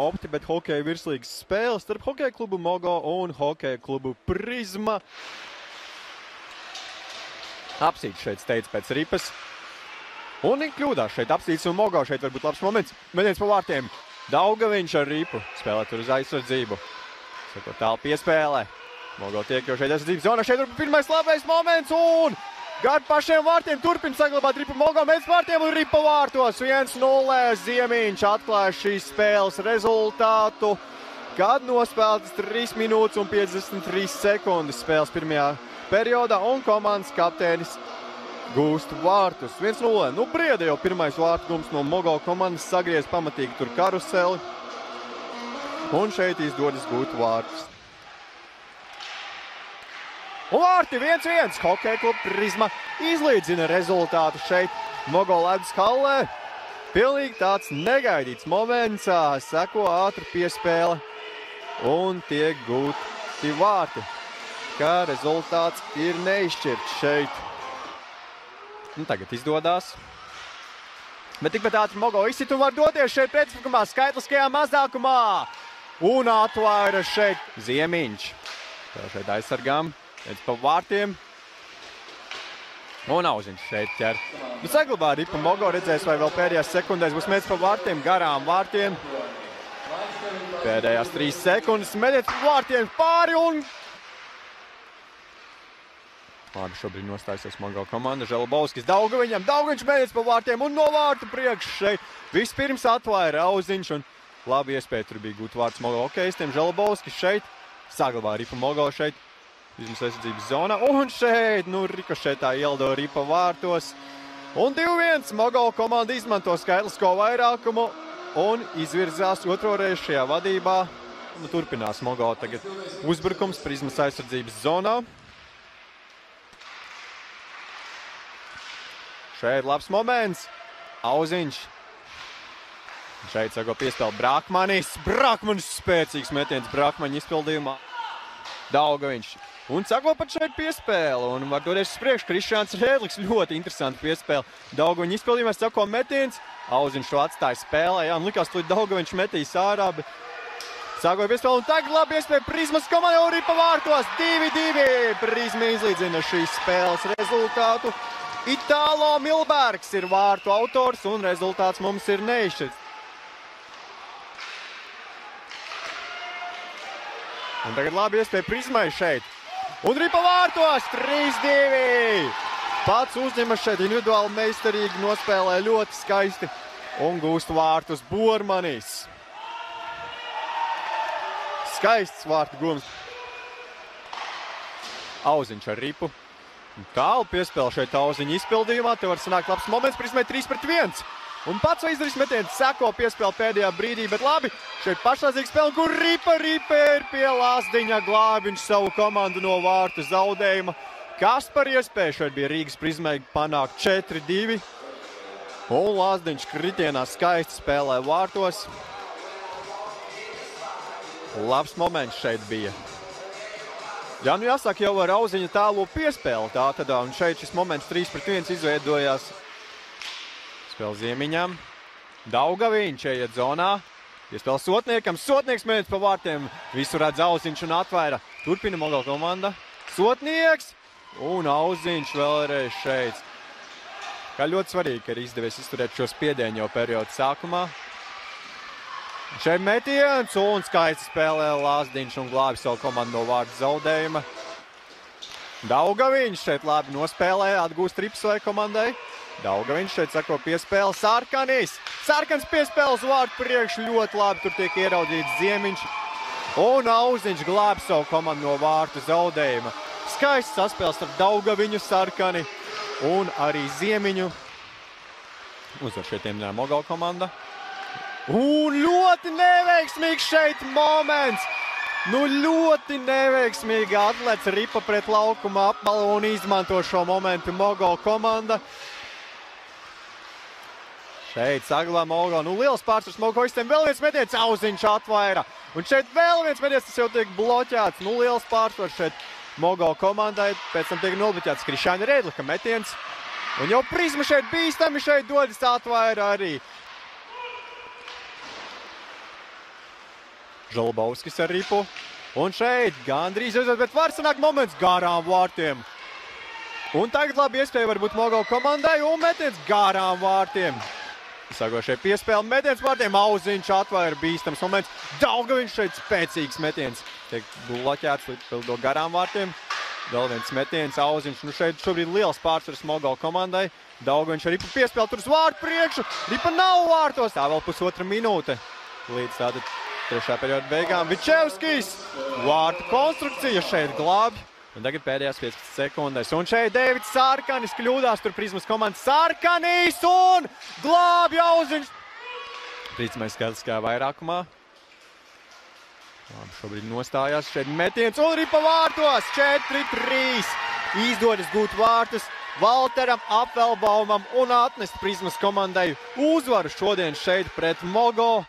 OptiBet hokeja virslīgas spēles starp hokeja klubu Mogo un hokeja klubu Prizma. Apsīts šeit steidz pēc ripas. Un viņa kļūdās šeit apsīts un Mogo. Šeit varbūt labs moments. Metiens pa vārtiem. Daugaviņš ar ripu. Spēlē tur uz aizsardzību. Sako tālu piespēlē. Mogo tiek jau šeit aizsardzības zonā. Šeit varbūt pirmais labais moments un gar pašiem vārtiem turpina saglabāt ripu Mogo. Mets vārtiem un ripa vārtos. 1-0. Ziemiņš atklāja šīs spēles rezultātu. Kad nospēlētas 3 minūtes un 53 sekundes spēles pirmajā periodā un komandas kapteinis gūst vārtus. 1-0. Nu, Brieda jau pirmais vārtu gums no Mogo komandas sagriez pamatīgi tur karuseli. Un šeit izdodas gūt vārtus. Un vārti 1-1. Hokeja kluba Prizma izlīdzina rezultātu šeit Mogo ledus hallē. Pilnīgi tāds negaidīts moments. Seko ātri piespēle un tiek gūti vārti. Kā rezultāts ir neizšķirts šeit. Nu, tagad izdodas. Bet tikpat ātri Mogo izsit un var doties šeit pretspēkumā, skaitliskajā mazākumā. Un atvaira šeit Ziemiņš. Tā šeit aizsargām. Pēc pa vārtiem. Un Auziņš šeit ķer. Nu, saglabā ripu Mogo, redzēs, vai vēl pēdējās sekundēs būs mets pa vārtiem, garām vārtiem. Pēdējās 3 sekundes, metiens pa vārtiem pāri un... Labi, šobrīd nostājusies Mogo komanda. Želabovskis Daugaviņam. Daugaviņš metiens pa vārtiem un no vārtu priekš šeit. Vispirms atvaira Auziņš un labi iespēja tur bija gūt vārds Mogo hokeistiem. Želabovskis šeit. Saglabā ripu Mogo šeit. Vismaz aizsardzības zonā. Un šeit, nu, rikošetā ieldo ripa vārtos. Un 2-1. Mogo komanda izmanto skaitlisko vairākumu un izvirzās otro reizi šajā vadībā. Nu, turpinās Mogo tagad uzbrukums Prizmas aizsardzības zonā. Šeit labs moments. Auziņš. Šeit sako piespēle Brakmanis. Brakmanis spēcīgs metiens Brakmaņa izpildījumā. Daugaviņš. Un sako pat šeit piespēle. Un var doties uz priekšu. Krišāns Rēdliks. Ļoti interesanti piespēle. Daugaviņa izpildījumā sako metiens. Auziņš to atstāja spēlē. Jā, un likās, ka Daugaviņš metīs ārā. Bet sako piespēle. Un tagad labi iespēja Prizmas komanda un ripa vārtos. 2-2. Prizma izlīdzina šīs spēles rezultātu. Itālo Milbergs ir vārtu autors un rezultāts mums ir neizšķirts. Un tagad labi iespēja Prizmai šeit. Un ripa vārtos 3-2. Pats uzņemas šeit individuāli meistarīgi, nospēlē ļoti skaisti un gūst vārtus Bormanis. Skaists vārtu gums. Auziņš ar ripu. Tālu piespēle šeit Auziņa izpildījumā. Te var sanākt labs moments, Prizmai 3-1. Un pats izdarīs metiens, seko piespēle pēdējā brīdī, bet labi. Šeit pašlaicīga spēle, kur ripa ir pie Lazdiņa, glābi viņš savu komandu no vārtu zaudējuma. Kas par iespēju šeit bija Rīgas Prizmai panākt 4-2. Un Lazdiņš kritienā skaisti spēlē vārtos. Labs moments šeit bija. Jā, nu jāsaka, jau ar Auziņa tālo piespēli tātad, un šeit šis moments 3-1 izveidojās. Spēle Ziemiņam. Daugaviņš ieiet zonā. Piespēle Sotniekam. Sotnieks mēģinās pa vārtiem. Visu redz Auziņš un atvaira. Turpina Mogo komanda. Sotnieks. Un Auziņš vēlreiz šeit. Kā ļoti svarīgi, ka ir izdevies izturēt šo spiedienu jau periodu sākumā. Šeit metiens un skaisti spēlē Lazdiņš un glābi savu komandu no vārtu zaudējuma. Daugaviņš šeit labi nospēlē, atgūst ripu savai komandai. Daugaviņš šeit sako piespēle Sarkanis. Sarkans piespēle uz vārtu priekšu ļoti labi, tur tiek ieraudzīts Ziemiņš. Un Auziņš glābi savu komandu no vārtu zaudējuma. Skaists saspēles ar Daugaviņu, Sarkani un arī Ziemiņu. Uzvar šeit ieminēja Mogo komanda. Un ļoti neveiksmīgs šeit moments. Nu ļoti neveiksmīgi atlec ripa pret laukuma apmalu un izmanto šo momentu Mogo komanda. Šeit saglabā Mogo. Nu liels pārsvars Mogo hoistiem. Vēl viens metiens Auziņš atvaira. Un šeit vēl viens metiens, tas jau tiek bloķēts. Nu liels pārsvars šeit Mogo komandai. Pēc tam tiek nobloķēts Krišāņa Rēdlika metiens. Un jau Prizma šeit bīstami šeit dodas atvaira arī. Žalbauskis ar ripu. Un šeit gandrīz aizved, bet var sanākt moments garām vārtiem. Un tagad labi iespēja varbūt Mogo komandai un metiens garām vārtiem. Sagošie piespēle metiens vārtiem, Auziņš atvēra bīstams moments. Daugaviņš šeit spēcīgs metiens. Tiek bloķēts līdz garām vārtiem. Vēl viens metiens, Auziņš. Nu šeit šobrīd liels pārsvars Mogo komandai. Daugaviņš ar ripu piespēle tur uz vārtu priekšu. Ripa nav vārtos. Tā vēl pusotra minūte. Līdz tātad trešā perioda beigām. Vičevskis. Vārtu konstrukcija šeit glābi. Un tagad pēdējās 15 sekundes. Un šeit Deivids Sarkanis kļūdās. Tur Prizmas komandas Sarkanis un glābi Auziņš. Prizmais skatiskajā vairākumā. Labi, šobrīd nostājās šeit metiens un ripa vārtos. 4-3. Izdodas gūt vārtus Valteram Apfelbaumam un atnest Prizmas komandai uzvaru šodien šeit pret Mogo.